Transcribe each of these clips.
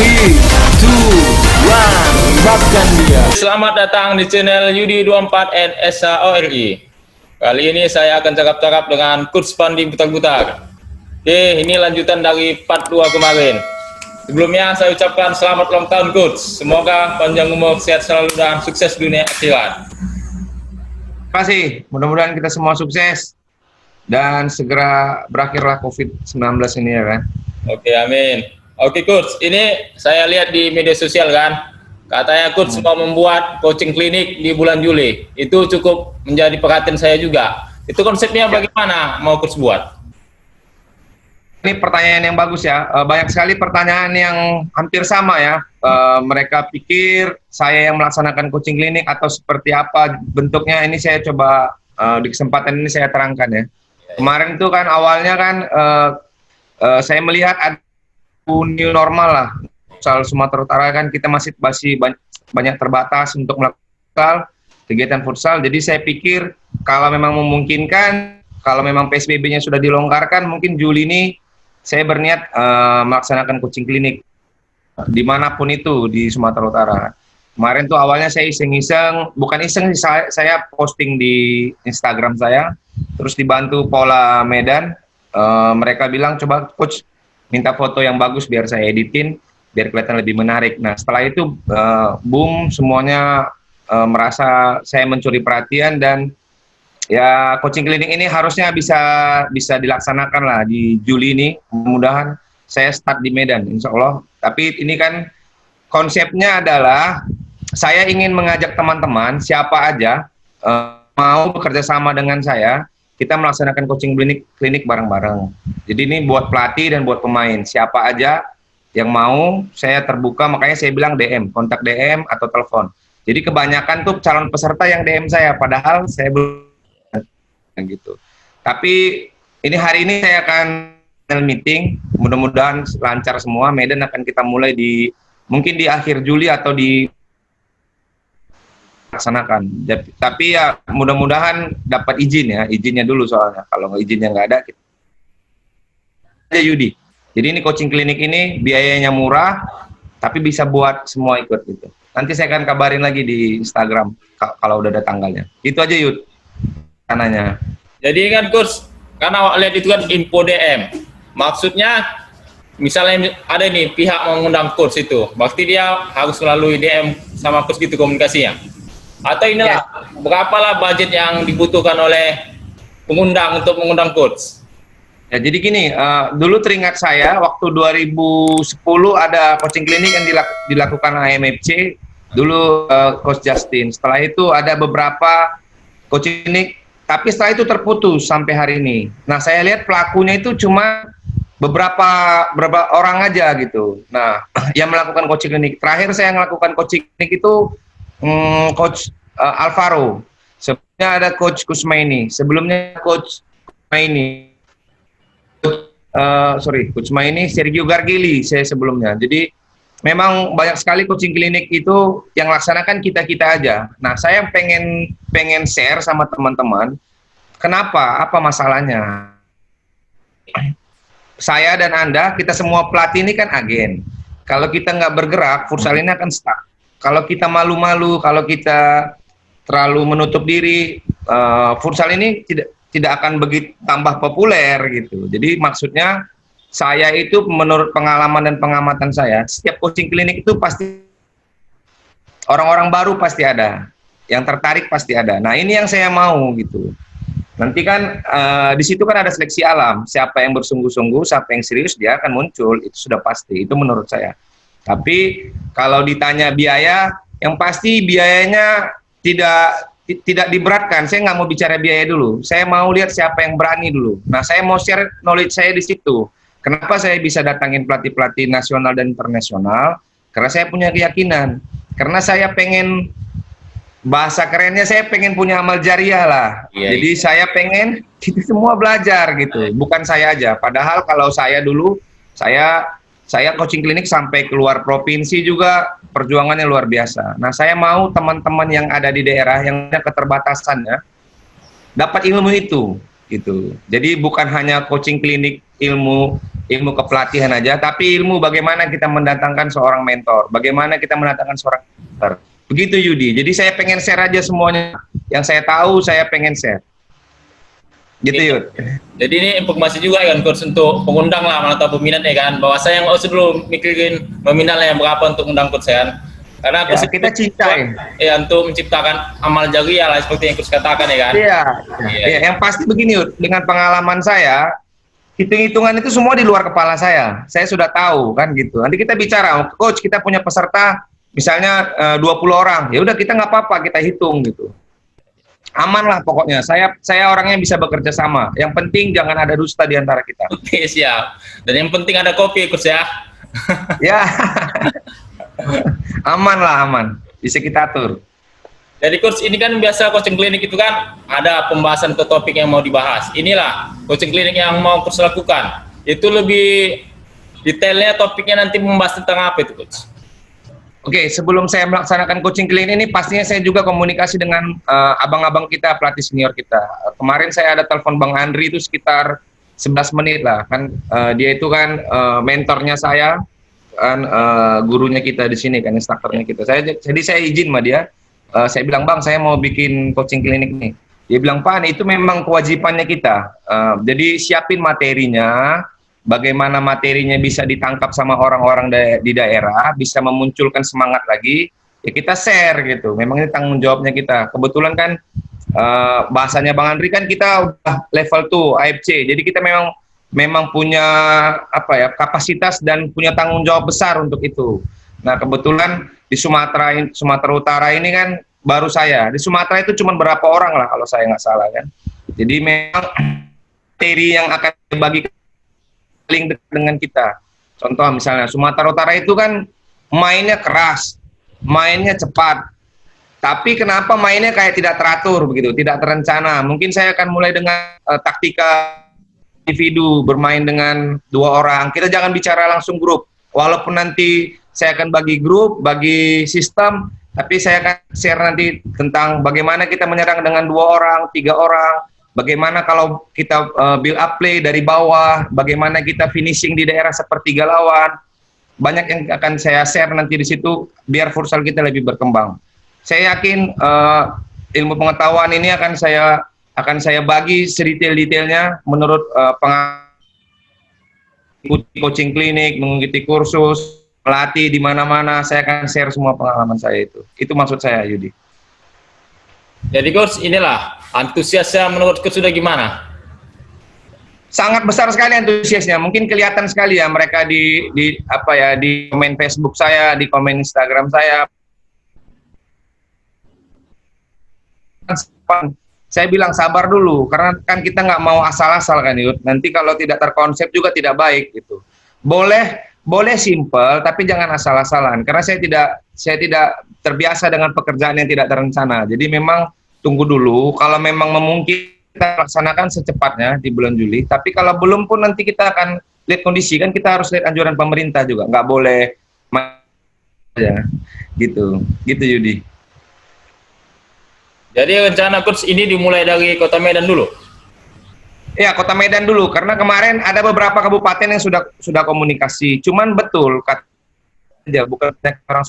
3, 2, 1, makan dia. Selamat datang di channel Yudi 24 NSAORI. Kali ini saya akan cakap-cakap dengan Coach Pandi Butar-Butar. Oke, ini lanjutan dari part 2 kemarin. Sebelumnya saya ucapkan selamat ulang tahun Coach. Semoga panjang umur, sehat selalu, dan sukses dunia akhirat. Terima kasih, mudah-mudahan kita semua sukses dan segera berakhirlah COVID-19 ini ya kan. Oke, amin. Oke Coach, ini saya lihat di media sosial kan, katanya Coach mau membuat coaching klinik di bulan Juli. Itu cukup menjadi perhatian saya juga. Itu konsepnya bagaimana mau Coach buat? Ini pertanyaan yang bagus ya, banyak sekali pertanyaan yang hampir sama ya. Mereka pikir saya yang melaksanakan coaching klinik atau seperti apa bentuknya. Ini saya coba di kesempatan ini saya terangkan ya. Kemarin itu kan awalnya kan saya melihat ada new normal lah. Soal Sumatera Utara kan kita masih banyak terbatas untuk melakukan kegiatan futsal. Jadi saya pikir kalau memang memungkinkan, kalau memang PSBB-nya sudah dilonggarkan, mungkin Juli ini saya berniat melaksanakan coaching klinik dimanapun itu di Sumatera Utara. Kemarin tuh awalnya saya iseng-iseng, bukan iseng, saya posting di Instagram saya, terus dibantu Pola Medan. Mereka bilang coba coach minta foto yang bagus biar saya editin, biar kelihatan lebih menarik. Nah setelah itu boom, semuanya merasa saya mencuri perhatian dan ya coaching klinik ini harusnya bisa dilaksanakan lah di Juli ini. Mudah-mudahan saya start di Medan, insya Allah. Tapi ini kan konsepnya adalah saya ingin mengajak teman-teman siapa aja mau bekerja sama dengan saya. Kita melaksanakan coaching klinik bareng-bareng. Jadi ini buat pelatih dan buat pemain. Siapa aja yang mau, saya terbuka. Makanya saya bilang DM, kontak DM atau telepon. Jadi kebanyakan tuh calon peserta yang DM saya, padahal saya belum gitu. Tapi ini hari ini saya akan meeting, mudah-mudahan lancar semua. Medan akan kita mulai mungkin di akhir Juli atau di laksanakan. Tapi ya mudah-mudahan dapat izin ya, izinnya dulu soalnya. Kalau izinnya nggak ada, kita aja Yudi. Jadi ini coaching klinik ini biayanya murah, tapi bisa buat semua ikut gitu. Nanti saya akan kabarin lagi di Instagram kalau udah ada tanggalnya. Itu aja Yud, kananya. Jadi kan Coach, karena lihat itu kan info DM. Maksudnya misalnya ada nih pihak mengundang Coach itu, berarti dia harus melalui DM sama Coach gitu komunikasinya. Atau inilah berapalah budget yang dibutuhkan oleh pengundang untuk mengundang Coach? Ya jadi gini, dulu teringat saya waktu 2010 ada coaching klinik yang dilakukan AMFC, dulu Coach Justin. Setelah itu ada beberapa coaching klinik, tapi setelah itu terputus sampai hari ini. Nah saya lihat pelakunya itu cuma beberapa orang aja gitu. Nah yang melakukan coaching klinik, terakhir saya melakukan coaching klinik itu Coach Alvaro, sebelumnya ada Coach Kusmaini, sebelumnya Coach Kusmaini, Coach Maini, Sergio Gargili saya sebelumnya. Jadi memang banyak sekali coaching klinik itu yang laksanakan kita aja. Nah saya pengen share sama teman-teman, kenapa, apa masalahnya. Saya dan Anda, kita semua pelatih ini kan agen. Kalau kita nggak bergerak, futsal ini akan stuck. Kalau kita malu-malu, kalau kita terlalu menutup diri, futsal ini tidak akan begitu tambah populer gitu. Jadi maksudnya saya itu menurut pengalaman dan pengamatan saya, setiap coaching klinik itu pasti orang-orang baru pasti ada, yang tertarik pasti ada. Nah ini yang saya mau gitu. Nanti kan di situ kan ada seleksi alam, siapa yang bersungguh-sungguh, siapa yang serius dia akan muncul, itu sudah pasti, itu menurut saya. Tapi kalau ditanya biaya, yang pasti biayanya tidak diberatkan. Saya nggak mau bicara biaya dulu. Saya mau lihat siapa yang berani dulu. Nah, saya mau share knowledge saya di situ. Kenapa saya bisa datangin pelatih-pelatih nasional dan internasional? Karena saya punya keyakinan. Karena saya pengen, bahasa kerennya saya pengen punya amal jariah lah. Jadi saya pengen kita semua belajar gitu. Bukan saya aja. Padahal kalau saya dulu, saya coaching klinik sampai keluar provinsi juga, perjuangannya luar biasa. Nah, saya mau teman-teman yang ada di daerah yang ada keterbatasannya dapat ilmu itu. gitu. Jadi bukan hanya coaching klinik ilmu kepelatihan aja, tapi ilmu bagaimana kita mendatangkan seorang mentor, bagaimana kita mendatangkan seorang mentor. Begitu Yudi. Jadi saya pengen share aja semuanya yang saya tahu, saya pengen share. Gitu Yud. Jadi ini informasi juga kan coach untuk pengundang lah atau peminat ya kan, bahwa saya nggak usah dulu mikirin nominalnya yang berapa untuk undang coach kan. Karena ya, kita cinta ya untuk menciptakan amal jariah lah seperti yang coach katakan ya kan. Iya. Ya, yang pasti begini Yud, dengan pengalaman saya, hitung-hitungan itu semua di luar kepala saya. Saya sudah tahu kan gitu. Nanti kita bicara, coach kita punya peserta misalnya 20 orang, ya udah kita nggak apa-apa kita hitung gitu. Aman lah pokoknya. Saya orangnya bisa bekerja sama. Yang penting jangan ada dusta di antara kita. Oke, siap. Dan yang penting ada kopi, coach ya. Ya. Aman lah, aman. Bisa kita atur. Jadi coach, ini kan biasa coaching klinik itu kan ada pembahasan ke topik yang mau dibahas. Inilah coaching klinik yang mau coach lakukan. Itu lebih detailnya topiknya nanti membahas tentang apa itu coach? Oke, sebelum saya melaksanakan coaching klinik ini, pastinya saya juga komunikasi dengan abang-abang kita, pelatih senior kita. Kemarin saya ada telepon Bang Andri itu sekitar 11 menit lah, kan dia itu kan mentornya saya, kan gurunya kita di sini, kan instrukturnya kita. Jadi saya izin sama dia, saya bilang, Bang, saya mau bikin coaching klinik nih. Dia bilang, Pak, itu memang kewajibannya kita. Jadi siapin materinya, bagaimana materinya bisa ditangkap sama orang-orang di daerah, bisa memunculkan semangat lagi, ya kita share gitu. Memang ini tanggung jawabnya kita. Kebetulan kan bahasanya Bang Andri kan kita udah level 2 AFC, jadi kita memang punya apa ya kapasitas dan punya tanggung jawab besar untuk itu. Nah kebetulan di Sumatera Utara ini kan baru saya. Di Sumatera itu cuma berapa orang lah kalau saya nggak salah kan. Jadi memang materi yang akan dibagi link dengan kita. Contoh misalnya Sumatera Utara itu kan mainnya keras, mainnya cepat. Tapi kenapa mainnya kayak tidak teratur begitu, tidak terencana. Mungkin saya akan mulai dengan taktika individu, bermain dengan 2 orang. Kita jangan bicara langsung grup. Walaupun nanti saya akan bagi grup, bagi sistem, tapi saya akan share nanti tentang bagaimana kita menyerang dengan 2 orang, 3 orang. Bagaimana kalau kita build up play dari bawah, bagaimana kita finishing di daerah sepertiga lawan. Banyak yang akan saya share nanti di situ biar futsal kita lebih berkembang. Saya yakin ilmu pengetahuan ini akan saya bagi sedetail-detailnya menurut mengikuti coaching klinik, mengikuti kursus, melatih di mana-mana. Saya akan share semua pengalaman saya itu. Itu maksud saya, Yudi. Jadi coach, inilah antusiasnya menurut coach sudah gimana? Sangat besar sekali antusiasnya. Mungkin kelihatan sekali ya mereka di komen Facebook saya, di komen Instagram saya. Saya bilang sabar dulu, karena kan kita nggak mau asal-asal kan, Yud. Nanti kalau tidak terkonsep juga tidak baik gitu. Boleh simple, tapi jangan asal-asalan. Karena saya tidak terbiasa dengan pekerjaan yang tidak terencana. Jadi memang tunggu dulu. Kalau memang memungkinkan kita laksanakan secepatnya di bulan Juli. Tapi kalau belum pun nanti kita akan lihat kondisi. Kan kita harus lihat anjuran pemerintah juga. Nggak boleh ya gitu Yudi. Jadi rencana coach ini dimulai dari Kota Medan dulu? Ya, Kota Medan dulu, karena kemarin ada beberapa kabupaten yang sudah komunikasi. Cuman betul, bukan banyak orang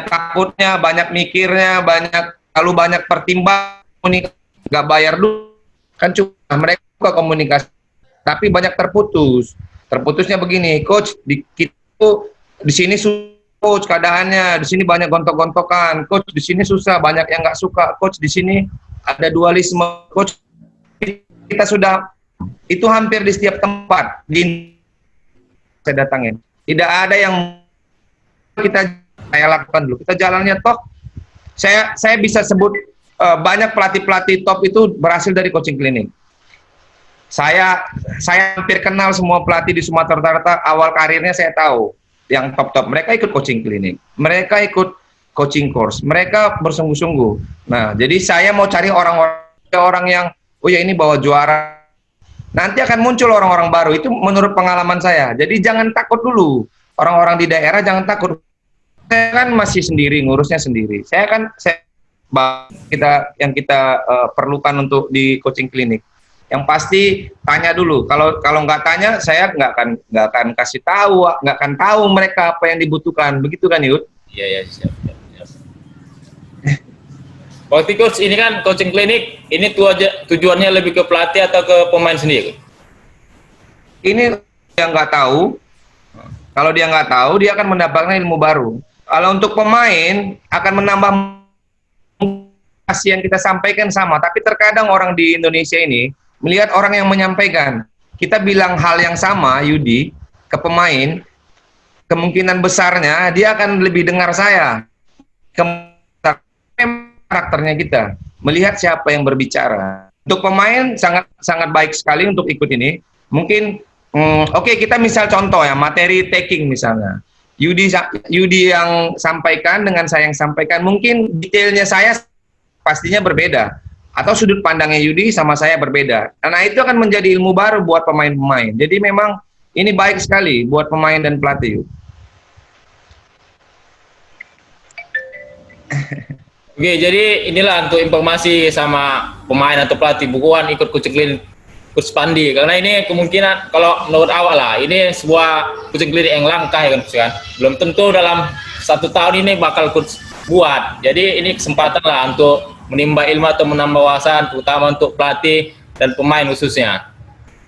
takutnya, banyak mikirnya, terlalu banyak pertimbangan, nggak bayar dulu. Kan cuma mereka buka komunikasi, tapi banyak terputus. Terputusnya begini, coach, di sini coach keadaannya, di sini banyak gontok-gontokan, coach di sini susah, banyak yang nggak suka, coach di sini ada dualisme, coach kita sudah itu hampir di setiap tempat saya datangin, tidak ada yang saya lakukan dulu, kita jalannya top. Saya bisa sebut banyak pelatih top itu berhasil dari coaching klinik. Saya hampir kenal semua pelatih di Sumatera Utara, awal karirnya saya tahu. Yang top mereka ikut coaching klinik, mereka ikut coaching course, mereka bersungguh-sungguh. Nah, jadi saya mau cari orang yang oh ya ini bawa juara, nanti akan muncul orang-orang baru. Itu menurut pengalaman saya. Jadi jangan takut dulu, orang-orang di daerah jangan takut. Saya kan masih sendiri, ngurusnya sendiri. Saya kita perlukan untuk di coaching klinik. Yang pasti tanya dulu. Kalau nggak tanya, saya nggak akan kasih tahu, nggak akan tahu mereka apa yang dibutuhkan. Begitu kan, Yud? Iya, ya, siap. Waktu coach ini kan coaching klinik, ini tujuannya lebih ke pelatih atau ke pemain sendiri? Ini yang nggak tahu. Kalau dia nggak tahu, dia akan mendapatkan ilmu baru. Kalau untuk pemain, akan menambah yang kita sampaikan sama. Tapi terkadang orang di Indonesia ini melihat orang yang menyampaikan. Kita bilang hal yang sama, Yudi, ke pemain, kemungkinan besarnya dia akan lebih dengar saya. Karakternya kita, melihat siapa yang berbicara. Untuk pemain sangat baik sekali untuk ikut ini. Mungkin oke, kita misal contoh ya, materi taking misalnya. Yudi yang sampaikan dengan saya yang sampaikan, mungkin detailnya saya pastinya berbeda, atau sudut pandangnya Yudi sama saya berbeda. Nah, itu akan menjadi ilmu baru buat pemain-pemain. Jadi memang ini baik sekali buat pemain dan pelatih. Oke, jadi inilah untuk informasi sama pemain atau pelatih, bukuan ikut coaching klinik Coach Pandi, karena ini kemungkinan kalau menurut awal lah, ini sebuah coaching klinik yang langka ya kan, belum tentu dalam 1 tahun ini bakal coach buat. Jadi ini kesempatan lah untuk menimba ilmu atau menambah wawasan, terutama untuk pelatih dan pemain khususnya.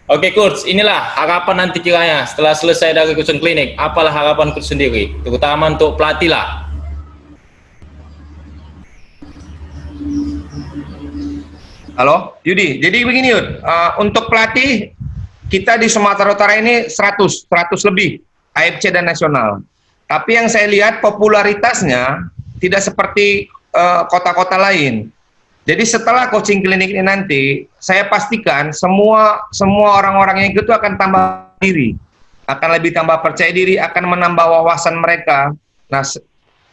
Oke coach, inilah harapan nanti kiranya setelah selesai dari coaching klinik, apalah harapan coach sendiri, terutama untuk pelatih lah. Halo, Yudi. Jadi begini, Yud. Untuk pelatih, kita di Sumatera Utara ini 100 lebih, AFC dan nasional. Tapi yang saya lihat popularitasnya tidak seperti kota-kota lain. Jadi setelah coaching klinik ini nanti, saya pastikan semua orang-orang yang ikut akan tambah diri, akan lebih tambah percaya diri, akan menambah wawasan mereka. Nah,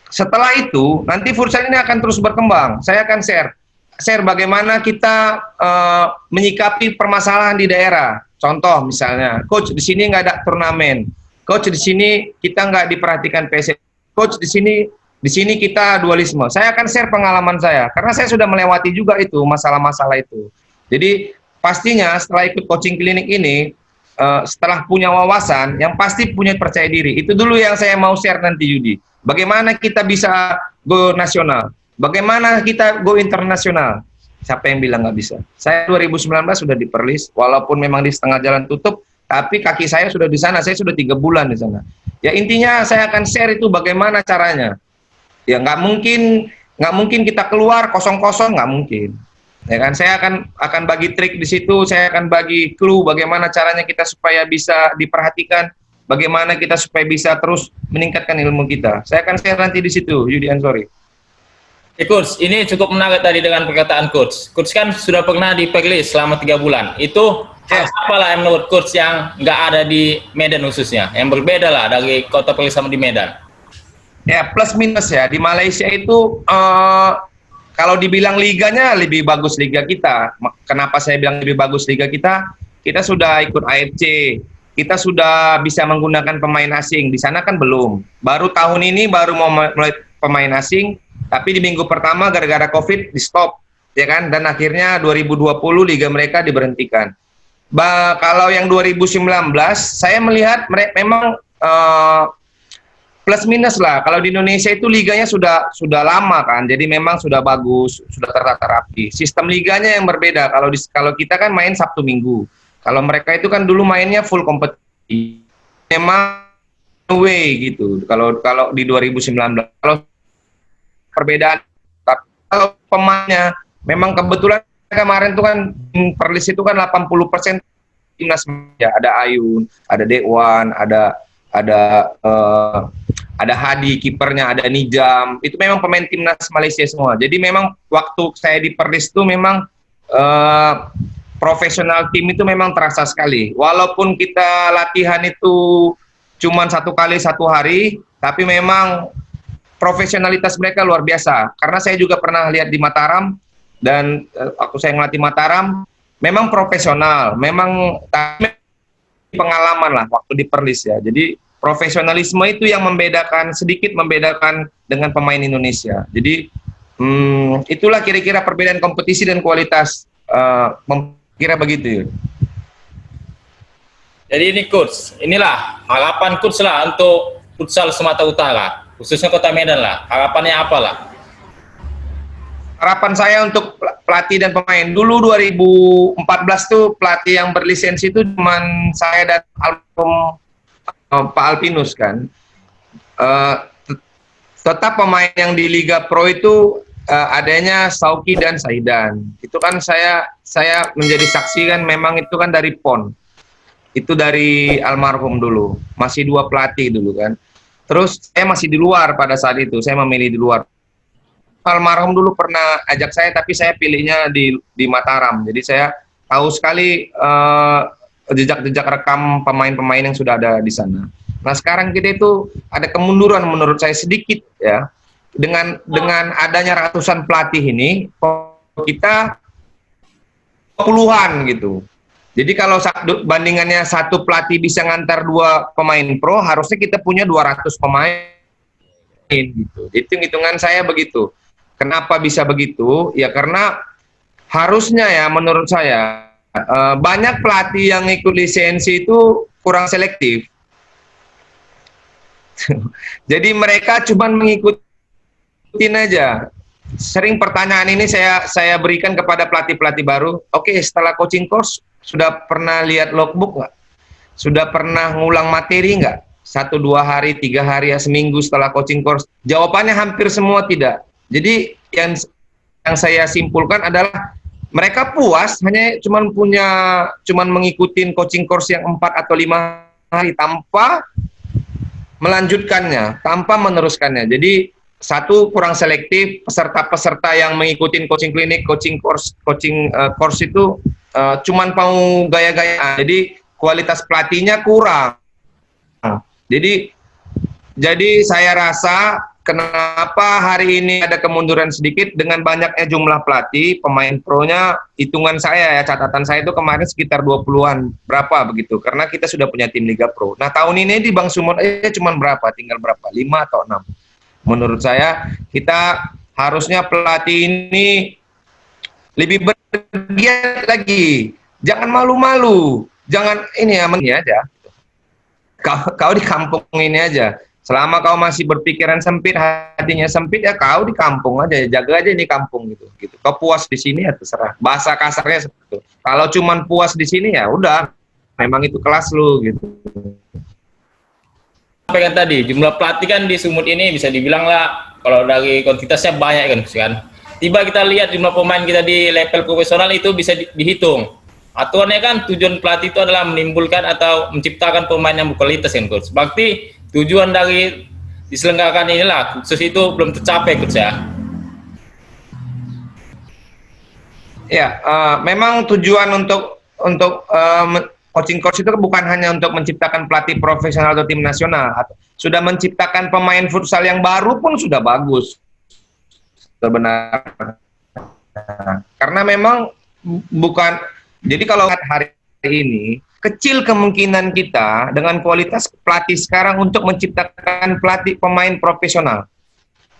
setelah itu, nanti futsal ini akan terus berkembang. Saya akan share bagaimana kita menyikapi permasalahan di daerah. Contoh misalnya, coach di sini nggak ada turnamen, coach di sini kita nggak diperhatikan PSSI, coach di sini kita dualisme. Saya akan share pengalaman saya, karena saya sudah melewati juga itu masalah-masalah itu. Jadi pastinya setelah ikut coaching klinik ini, setelah punya wawasan, yang pasti punya percaya diri. Itu dulu yang saya mau share nanti, Yudi. Bagaimana kita bisa go nasional? Bagaimana kita go internasional? Siapa yang bilang nggak bisa? Saya 2019 sudah di Perlis, walaupun memang di setengah jalan tutup, tapi kaki saya sudah di sana. Saya sudah 3 bulan di sana. Ya intinya saya akan share itu bagaimana caranya. Ya nggak mungkin kita keluar kosong-kosong, nggak mungkin. Ya kan? Saya akan bagi trik di situ. Saya akan bagi clue bagaimana caranya kita supaya bisa diperhatikan. Bagaimana kita supaya bisa terus meningkatkan ilmu kita. Saya akan share nanti di situ, Yudi Ansori. Coach, ini cukup menarik tadi dengan perkataan Coach. Coach kan sudah pernah di Perlis selama 3 bulan. Itu apalah yang menurut Coach yang nggak ada di Medan khususnya, yang berbeda lah dari kota Perlis sama di Medan? Ya plus minus ya, di Malaysia itu kalau dibilang liganya lebih bagus liga kita. Kenapa saya bilang lebih bagus liga kita? Kita sudah ikut AFC, kita sudah bisa menggunakan pemain asing. Di sana kan belum. Baru tahun ini baru mau mulai pemain asing. Tapi di minggu pertama gara-gara COVID di stop, ya kan? Dan akhirnya 2020 liga mereka diberhentikan. Kalau yang 2019, saya melihat memang plus minus lah. Kalau di Indonesia itu liganya sudah lama kan, jadi memang sudah bagus, sudah tertata rapi. Sistem liganya yang berbeda. Kalau kita kan main Sabtu Minggu. Kalau mereka itu kan dulu mainnya full kompetisi. Memang away gitu. Kalau di 2019, kalau perbedaan, tapi kalau pemainnya memang kebetulan kemarin tuh kan Perlis itu kan 80% timnas ya, ada Ayun, ada Dewan, ada Hadi kipernya, ada Nijam, itu memang pemain timnas Malaysia semua. Jadi memang waktu saya di Perlis itu memang profesional tim itu memang terasa sekali. Walaupun kita latihan itu cuma 1 kali 1 hari, tapi memang profesionalitas mereka luar biasa. Karena saya juga pernah lihat di Mataram, dan saya ngelatih Mataram, memang profesional, memang pengalaman lah waktu di Perlis ya. Jadi profesionalisme itu yang sedikit membedakan dengan pemain Indonesia. Jadi Itulah kira-kira perbedaan kompetisi dan kualitas. Kira begitu. Jadi ini coach, inilah harapan coach lah untuk futsal Sumatera Utara, khususnya Kota Medan lah. Harapannya apa lah? Harapan saya untuk pelatih dan pemain, dulu 2014 tuh pelatih yang berlisensi itu cuman saya dan almarhum Pak Alpinus kan. Tetap pemain yang di Liga Pro itu adanya Sauki dan Saidan. Itu kan saya menjadi saksi kan, memang itu kan dari PON. Itu dari almarhum dulu. Masih 2 pelatih dulu kan. Terus saya masih di luar pada saat itu, saya memilih di luar. Almarhum dulu pernah ajak saya, tapi saya pilihnya di Mataram. Jadi saya tahu sekali jejak-jejak rekam pemain-pemain yang sudah ada di sana. Nah sekarang kita itu ada kemunduran menurut saya sedikit ya. Dengan adanya ratusan pelatih ini, kita puluhan gitu. Jadi kalau bandingannya satu pelatih bisa ngantar 2 pemain pro, harusnya kita punya 200 pemain gitu. Hitung-hitungan saya begitu. Kenapa bisa begitu? Ya karena harusnya ya menurut saya banyak pelatih yang ikut lisensi itu kurang selektif. Jadi mereka cuma mengikutin aja. Sering pertanyaan ini saya berikan kepada pelatih-pelatih baru. Oke, setelah coaching course sudah pernah lihat logbook nggak? Sudah pernah ngulang materi nggak? 1, 2 hari, 3 hari, ya seminggu setelah coaching course? Jawabannya hampir semua tidak. Jadi yang saya simpulkan adalah mereka puas hanya cuman mengikuti coaching course yang 4 atau 5 hari tanpa melanjutkannya, tanpa meneruskannya. Jadi satu, kurang selektif, peserta-peserta yang mengikuti coaching klinik, coaching course itu cuman mau gaya-gaya. Jadi kualitas pelatihnya kurang. Jadi saya rasa kenapa hari ini ada kemunduran sedikit dengan banyaknya jumlah pelatih, pemain pro-nya, hitungan saya ya, catatan saya itu kemarin sekitar 20-an, berapa begitu, karena kita sudah punya tim Liga Pro. Nah tahun ini di Bang Sumon cuma berapa, tinggal berapa, 5 atau 6. Menurut saya, kita harusnya pelatih ini lebih bergiat lagi, jangan malu-malu, jangan ini aja, kau di kampung ini aja. Selama kau masih berpikiran sempit, hatinya sempit, ya kau di kampung aja, jaga aja ini kampung gitu. Kau puas di sini ya terserah. Bahasa kasarnya seperti itu. Kalau cuman puas di sini ya udah, memang itu kelas lu gitu. Apa kan tadi, jumlah pelatih kan di Sumut ini bisa dibilang lah, kalau dari kuantitasnya banyak kan. Tiba kita lihat jumlah pemain kita di level profesional itu bisa dihitung. Aturannya kan tujuan pelatih itu adalah menimbulkan atau menciptakan pemain yang berkualitas kan coach. Berarti tujuan dari diselenggarakan inilah khusus itu belum tercapai coach ya. Ya, memang tujuan untuk coaching course itu bukan hanya untuk menciptakan pelatih profesional atau tim nasional. Sudah menciptakan pemain futsal yang baru pun sudah bagus sebenarnya. Karena memang bukan, jadi kalau hari ini kecil kemungkinan kita dengan kualitas pelatih sekarang untuk menciptakan pemain profesional.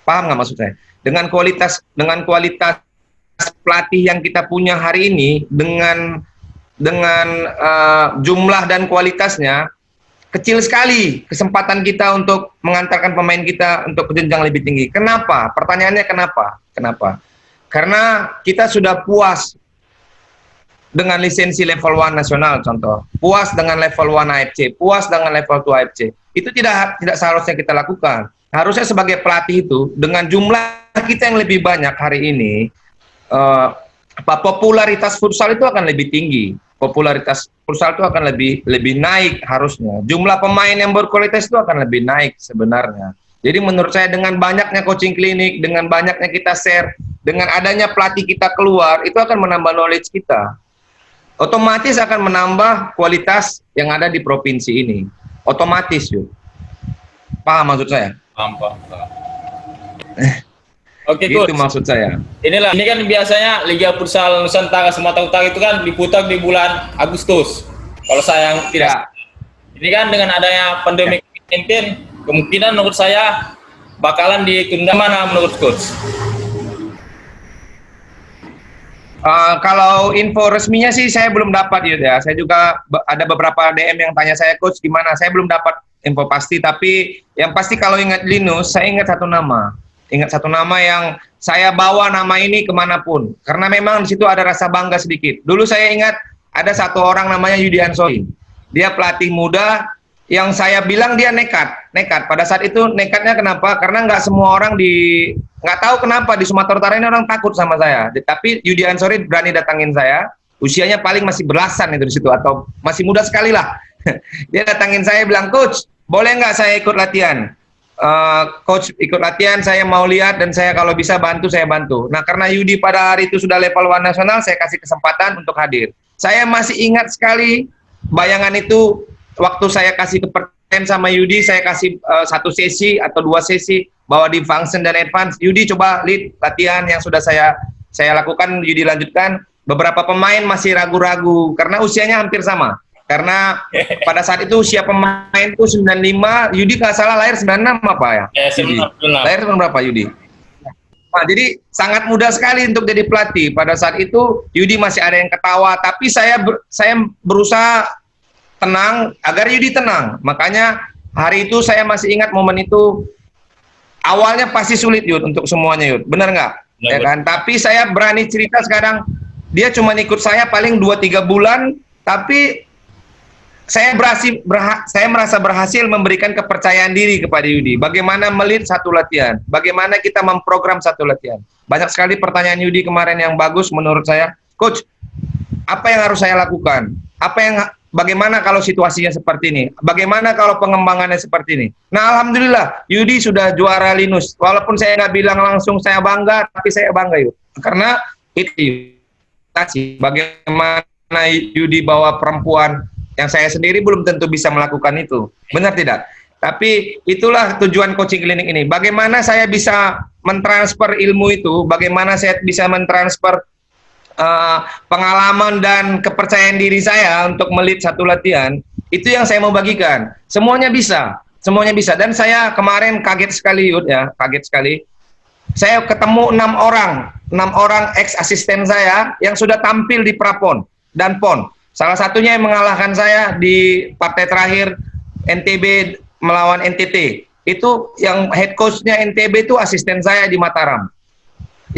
Paham nggak maksud saya? Dengan kualitas pelatih yang kita punya hari ini, dengan jumlah dan kualitasnya, kecil sekali kesempatan kita untuk mengantarkan pemain kita untuk ke jenjang lebih tinggi. Kenapa? Pertanyaannya kenapa? Karena kita sudah puas dengan lisensi level 1 nasional contoh, puas dengan level 1 AFC, puas dengan level 2 AFC. Itu tidak seharusnya kita lakukan. Harusnya sebagai pelatih itu, dengan jumlah kita yang lebih banyak hari ini, popularitas futsal itu akan lebih tinggi. Popularitas futsal itu akan lebih naik harusnya. Jumlah pemain yang berkualitas itu akan lebih naik sebenarnya. Jadi menurut saya dengan banyaknya coaching klinik, dengan banyaknya kita share, dengan adanya pelatih kita keluar, itu akan menambah knowledge kita. Otomatis akan menambah kualitas yang ada di provinsi ini. Otomatis, yuk. Paham maksud saya? Paham. Oke, itu coach. maksud saya. Ini kan biasanya Liga Futsal Nusantara Sumatera Utara itu kan diputar di bulan Agustus. Kalau saya tidak. Ini kan dengan adanya pandemi COVID-19, kemungkinan menurut saya bakalan ditunda, mana menurut coach? Kalau info resminya sih saya belum dapat ya. Saya juga ada beberapa DM yang tanya saya, coach gimana? Saya belum dapat info pasti, tapi yang pasti kalau ingat Linus, saya ingat satu nama. Ingat satu nama yang saya bawa nama ini kemanapun. Karena memang di situ ada rasa bangga sedikit. Dulu saya ingat ada satu orang namanya Yudi Ansori. Dia pelatih muda yang saya bilang dia nekat. Pada saat itu nekatnya kenapa? Karena nggak semua orang nggak tahu kenapa di Sumatera Utara ini orang takut sama saya. Tapi Yudi Ansori berani datangin saya. Usianya paling masih belasan itu di situ atau masih muda sekali lah. Dia datangin saya bilang, coach, boleh nggak saya ikut latihan? Coach ikut latihan, saya mau lihat dan saya kalau bisa bantu, saya bantu. Nah karena Yudi pada hari itu sudah level 1 nasional, saya kasih kesempatan untuk hadir. Saya masih ingat sekali bayangan itu waktu saya kasih kepercayaan sama Yudi, saya kasih 1 sesi atau 2 sesi bawa di function dan advance. Yudi coba lead latihan yang sudah saya lakukan, Yudi lanjutkan. Beberapa pemain masih ragu-ragu karena usianya hampir sama. Karena pada saat itu usia pemain itu 95, Yudi nggak salah lahir 96 apa ya? Ya, 96. Lahir tahun berapa Yudi? Nah, jadi sangat mudah sekali untuk jadi pelatih. Pada saat itu Yudi masih ada yang ketawa, tapi saya berusaha tenang agar Yudi tenang. Makanya hari itu saya masih ingat momen itu. Awalnya pasti sulit Yud untuk semuanya Yud, benar nggak? Ya kan? Tapi saya berani cerita sekarang. Dia cuma ikut saya paling 2-3 bulan, tapi saya merasa berhasil memberikan kepercayaan diri kepada Yudi. Bagaimana melit satu latihan, bagaimana kita memprogram satu latihan. Banyak sekali pertanyaan Yudi kemarin yang bagus menurut saya. Coach, apa yang harus saya lakukan? Bagaimana kalau situasinya seperti ini? Bagaimana kalau pengembangannya seperti ini? Nah, alhamdulillah Yudi sudah juara Linus. Walaupun saya nggak bilang langsung saya bangga, tapi saya bangga Yudi. Karena itu bagaimana Yudi bawa perempuan yang saya sendiri belum tentu bisa melakukan itu. Benar tidak? Tapi itulah tujuan coaching klinik ini. Bagaimana saya bisa mentransfer ilmu itu, bagaimana saya bisa mentransfer pengalaman dan kepercayaan diri saya untuk melit satu latihan, itu yang saya mau bagikan. Semuanya bisa. Dan saya kemarin kaget sekali, Yud, ya, kaget sekali. Saya ketemu 6 orang ex-asisten saya yang sudah tampil di Prapon dan PON. Salah satunya yang mengalahkan saya di partai terakhir NTB melawan NTT. Itu yang head coach-nya NTB itu asisten saya di Mataram.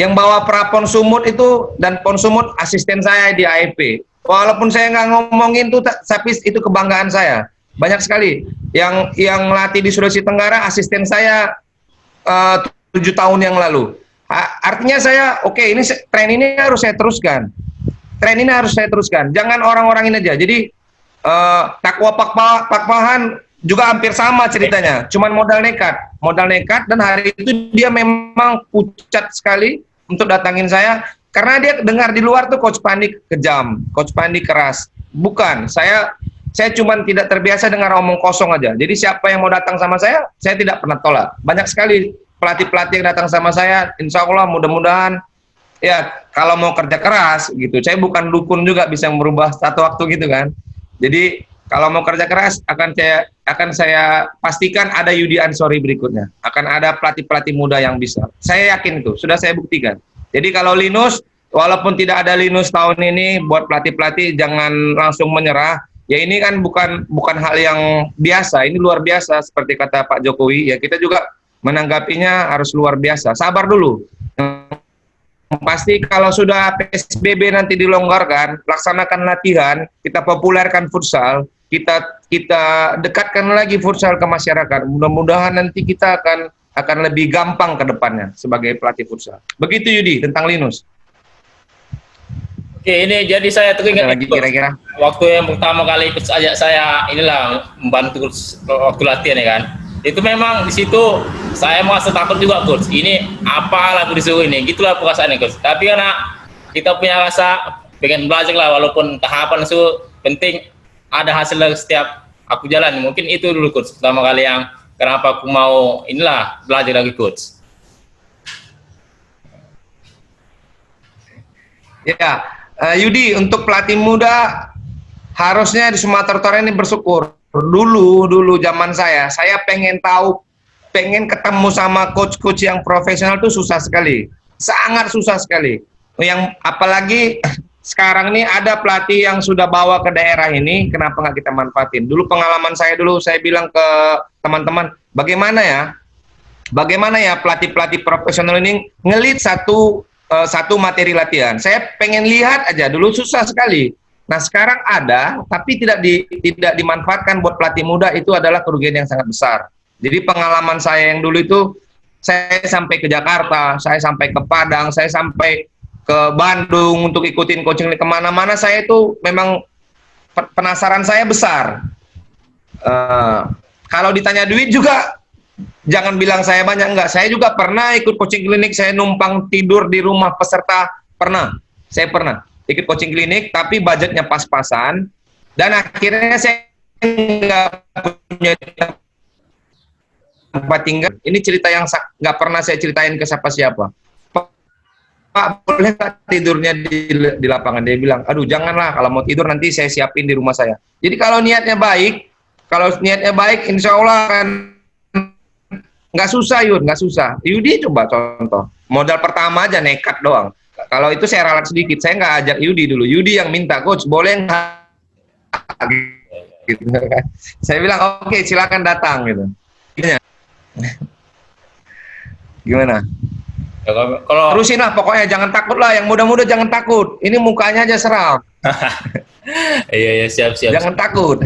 Yang bawa Prapon Sumut itu dan PON Sumut asisten saya di AFP. Walaupun saya nggak ngomongin itu, tapi itu kebanggaan saya. Banyak sekali. Yang melatih di Sulawesi Tenggara asisten saya 7 tahun yang lalu. Artinya saya, oke, ini tren ini harus saya teruskan. Jangan orang-orang ini aja. Jadi Takwa Pakpahan juga hampir sama ceritanya. Cuman modal nekat dan hari itu dia memang pucat sekali untuk datangin saya karena dia dengar di luar tuh Coach Pandi kejam, Coach Pandi keras. Bukan, saya cuman tidak terbiasa dengar omong kosong aja. Jadi siapa yang mau datang sama saya tidak pernah tolak. Banyak sekali pelatih-pelatih yang datang sama saya, insya Allah mudah-mudahan ya kalau mau kerja keras gitu. Saya bukan dukun juga bisa merubah satu waktu gitu kan. Jadi kalau mau kerja keras akan saya pastikan ada Yudi Ansori berikutnya. Akan ada pelatih-pelatih muda yang bisa. Saya yakin itu, sudah saya buktikan. Jadi kalau Linus, walaupun tidak ada Linus tahun ini, buat pelatih-pelatih jangan langsung menyerah. Ya ini kan bukan hal yang biasa, ini luar biasa seperti kata Pak Jokowi. Ya kita juga menanggapinya harus luar biasa. Sabar dulu. Pasti kalau sudah PSBB nanti dilonggarkan, laksanakan latihan, kita populerkan futsal, kita dekatkan lagi futsal ke masyarakat. Mudah-mudahan nanti kita akan lebih gampang ke depannya sebagai pelatih futsal. Begitu Yudi tentang Linus. Oke, ini jadi saya teringat lagi kira-kira waktu yang pertama kali ikut ajak saya inilah membantu waktu latihan ya kan. Itu memang di situ saya merasa takut juga coach. Ini apa lagu disuruh ini, gitulah perasaannya coach. Tapi karena kita punya rasa pengen belajar lah, walaupun tahapan itu penting ada hasil dari setiap aku jalan. Mungkin itu dulu coach pertama kali yang kenapa aku mau inilah belajar lagi coach. Ya, Yudi, untuk pelatih muda harusnya di Sumatera Utara ini bersyukur. Dulu zaman saya pengen ketemu sama coach-coach yang profesional itu susah sekali, sangat susah sekali. yang apalagi sekarang ini ada pelatih yang sudah bawa ke daerah ini, kenapa nggak kita manfaatin? Dulu pengalaman saya dulu, saya bilang ke teman-teman, bagaimana ya pelatih-pelatih profesional ini ngelit satu materi latihan. Saya pengen lihat aja, dulu susah sekali. Nah sekarang ada, tapi tidak dimanfaatkan buat pelatih muda, itu adalah kerugian yang sangat besar. Jadi pengalaman saya yang dulu itu, saya sampai ke Jakarta, saya sampai ke Padang, saya sampai ke Bandung untuk ikutin coaching kemana-mana. Saya itu memang penasaran saya besar. Kalau ditanya duit juga, jangan bilang saya banyak, enggak. Saya juga pernah ikut coaching klinik, saya numpang tidur di rumah peserta, saya pernah ikut coaching klinik, tapi budgetnya pas-pasan, dan akhirnya saya nggak punya tempat tinggal. Ini cerita yang nggak pernah saya ceritain ke siapa-siapa. Pak, boleh nggak tidurnya di lapangan? Dia bilang, aduh janganlah, kalau mau tidur nanti saya siapin di rumah saya. Jadi kalau niatnya baik, insya Allah kan nggak susah Yud, nggak susah. Yudi coba contoh, modal pertama aja nekat doang. Kalau itu saya ralat sedikit, saya nggak ajak Yudi dulu. Yudi yang minta, coach boleh nggak? Gitu kan. Saya bilang oke, silakan datang gitu. Gimana? Ya, kalau Terusin lah pokoknya, jangan takut lah, yang muda-muda jangan takut. Ini mukanya aja seram. iya siap. Jangan takut.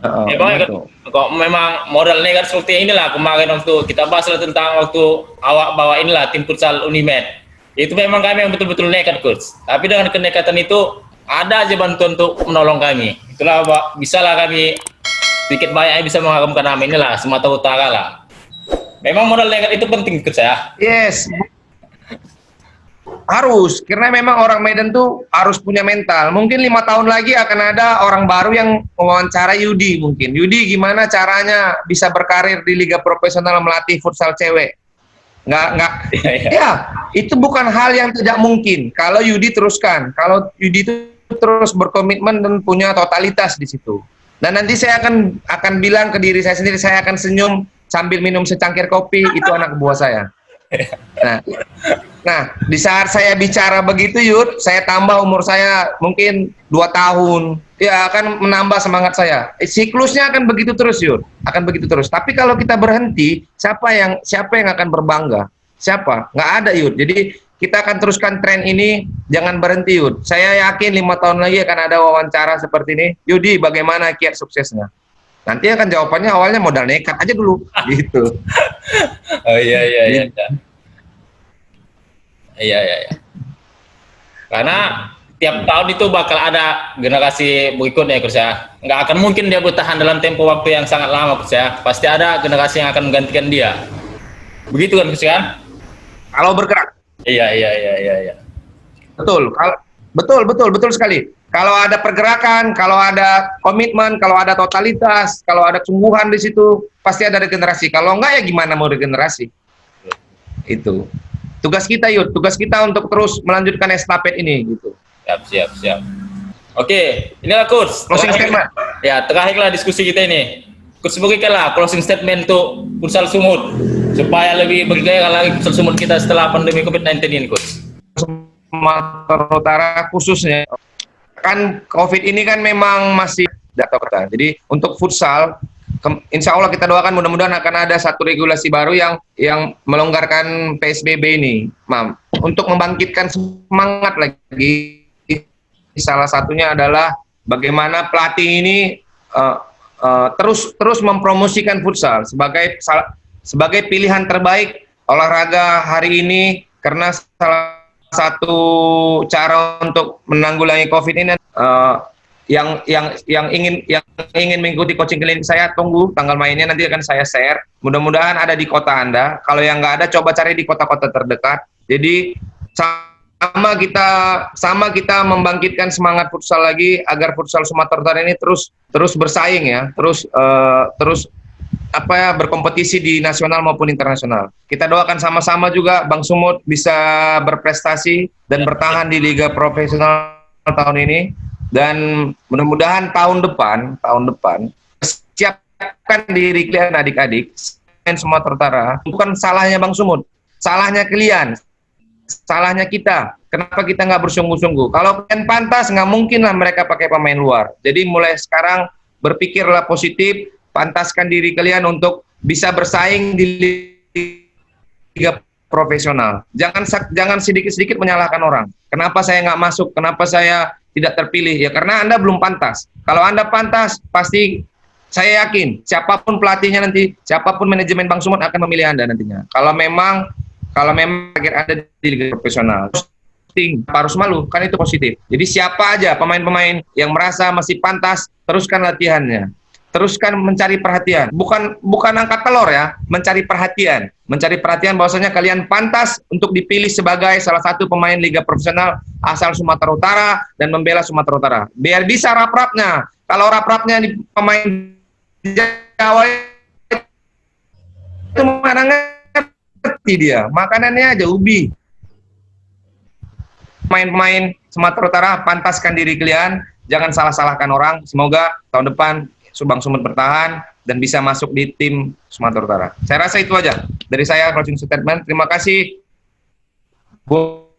Ya baik, kok memang modalnya kan seperti inilah kemarin waktu kita bahas lah tentang waktu awak bawa inilah tim futsal Unimed. Itu memang kami yang betul-betul nekat coach. Tapi dengan kenekatan itu ada aja bantuan untuk menolong kami. Itulah bisa lah kami sedikit banyak bisa mengagumkan nama inilah Sumatera Utara lah. Memang modal nekat itu penting coach ya. Yes. Harus, karena memang orang Medan tuh harus punya mental. Mungkin 5 tahun lagi akan ada orang baru yang wawancara Yudi mungkin. Yudi gimana caranya bisa berkarir di liga profesional melatih futsal cewek? Nggak. Ya, itu bukan hal yang tidak mungkin. Kalau Yudi teruskan, kalau Yudi itu terus berkomitmen dan punya totalitas di situ. Dan nanti saya akan bilang ke diri saya sendiri, saya akan senyum sambil minum secangkir kopi, itu anak buah saya. Nah, di saat saya bicara begitu Yud, saya tambah umur saya mungkin 2 tahun, ya akan menambah semangat saya. Siklusnya akan begitu terus Yud, akan begitu terus. Tapi kalau kita berhenti, siapa yang akan berbangga? Siapa? Nggak ada Yud. Jadi kita akan teruskan tren ini, jangan berhenti Yud. Saya yakin 5 tahun lagi akan ada wawancara seperti ini. Yudi, bagaimana kiat suksesnya? Nanti akan jawabannya awalnya modal nekat aja dulu, gitu. Oh iya. Iya. Karena tiap tahun itu bakal ada generasi berikutnya coach ya. Nggak akan mungkin dia bertahan dalam tempo waktu yang sangat lama coach ya. Pasti ada generasi yang akan menggantikan dia. Begitu kan coach ya? Kalau bergerak. Iya. Betul sekali. Kalau ada pergerakan, kalau ada komitmen, kalau ada totalitas, kalau ada sungguhan di situ, pasti ada regenerasi. Kalau enggak ya gimana mau regenerasi? Itu. Tugas kita Yud, tugas kita untuk terus melanjutkan estafet ini gitu. Siap. Oke, inilah coach. Closing statement. Ya, terakhirlah diskusi kita ini. Coach berikanlah closing statement untuk futsal Sumut supaya lebih bergairah lagi futsal Sumut kita setelah pandemi COVID-19 ini coach. Sumatera Utara khususnya kan COVID ini kan memang masih data kita. Jadi untuk futsal, insya Allah kita doakan mudah-mudahan akan ada satu regulasi baru yang melonggarkan PSBB ini, Mam, untuk membangkitkan semangat lagi. Salah satunya adalah bagaimana pelatih ini terus mempromosikan futsal sebagai pilihan terbaik olahraga hari ini, karena salah satu cara untuk menanggulangi COVID ini yang ingin mengikuti coaching klinik saya, tunggu tanggal mainnya nanti akan saya share. Mudah-mudahan ada di kota Anda. Kalau yang nggak ada, coba cari di kota-kota terdekat. Jadi sama kita membangkitkan semangat futsal lagi agar futsal Sumatera Utara ini terus bersaing ya, terus berkompetisi di nasional maupun internasional. Kita doakan sama-sama juga Bang Sumut bisa berprestasi dan bertahan di liga profesional tahun ini, dan mudah-mudahan tahun depan siapkan diri kalian adik-adik Sumatera Utara. Bukan salahnya Bang Sumut, salahnya kalian. salahnya kita. Kenapa kita nggak bersungguh-sungguh? Kalau kalian pantas, nggak mungkin lah mereka pakai pemain luar. Jadi mulai sekarang berpikirlah positif, pantaskan diri kalian untuk bisa bersaing di liga profesional. Jangan sedikit-sedikit menyalahkan orang. Kenapa saya nggak masuk? Kenapa saya tidak terpilih? Ya karena Anda belum pantas. Kalau Anda pantas, pasti saya yakin siapapun pelatihnya nanti, siapapun manajemen Bang Sumut akan memilih Anda nantinya. Kalau memang akhir Anda di liga profesional, harus malu, kan itu positif. Jadi siapa aja pemain-pemain yang merasa masih pantas, teruskan latihannya. Teruskan mencari perhatian. Bukan angkat telur ya, mencari perhatian. Mencari perhatian bahwasanya kalian pantas untuk dipilih sebagai salah satu pemain liga profesional asal Sumatera Utara dan membela Sumatera Utara. Biar bisa rap-rapnya. Kalau rap-rapnya di pemain Jawa itu mana ngerti dia, makanannya aja ubi. Pemain-pemain Sumatera Utara, pantaskan diri kalian, jangan salah-salahkan orang. Semoga tahun depan Bang Sumut bertahan dan bisa masuk di tim Sumatera Utara. Saya rasa itu aja dari saya, closing statement. Terima kasih buat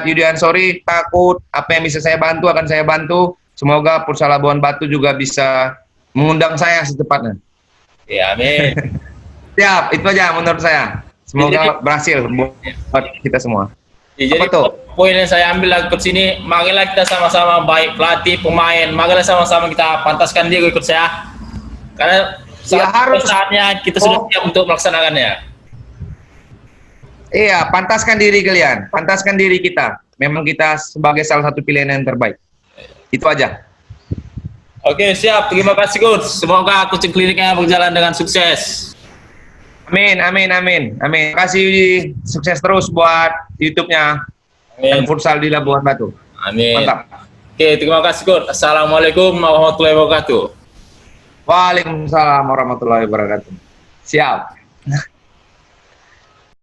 Yudian, sorry takut apa yang bisa saya bantu akan saya bantu. Semoga Futsal Labuan Batu juga bisa mengundang saya secepatnya. Ya, amin. Siap, itu aja menurut saya. Semoga berhasil buat kita semua. Ya, jadi poin yang saya ambil lagi ke sini, marilah kita sama-sama, baik pelatih, pemain, marilah sama-sama kita pantaskan dia ikut saya. Karena saatnya kita sudah siap untuk melaksanakannya. Iya, pantaskan diri kalian, pantaskan diri kita. Memang kita sebagai salah satu pilihan yang terbaik. Itu aja. Oke, siap. Terima kasih, Coach. Semoga coaching kliniknya berjalan dengan sukses. Amin, amin, amin, amin. Terima kasih, sukses terus buat YouTube-nya dan futsal di Labuan Batu. Amin. Mantap. Oke, terima kasih, Coach. Assalamualaikum warahmatullahi wabarakatuh. Waalaikumsalam warahmatullahi wabarakatuh. Siap.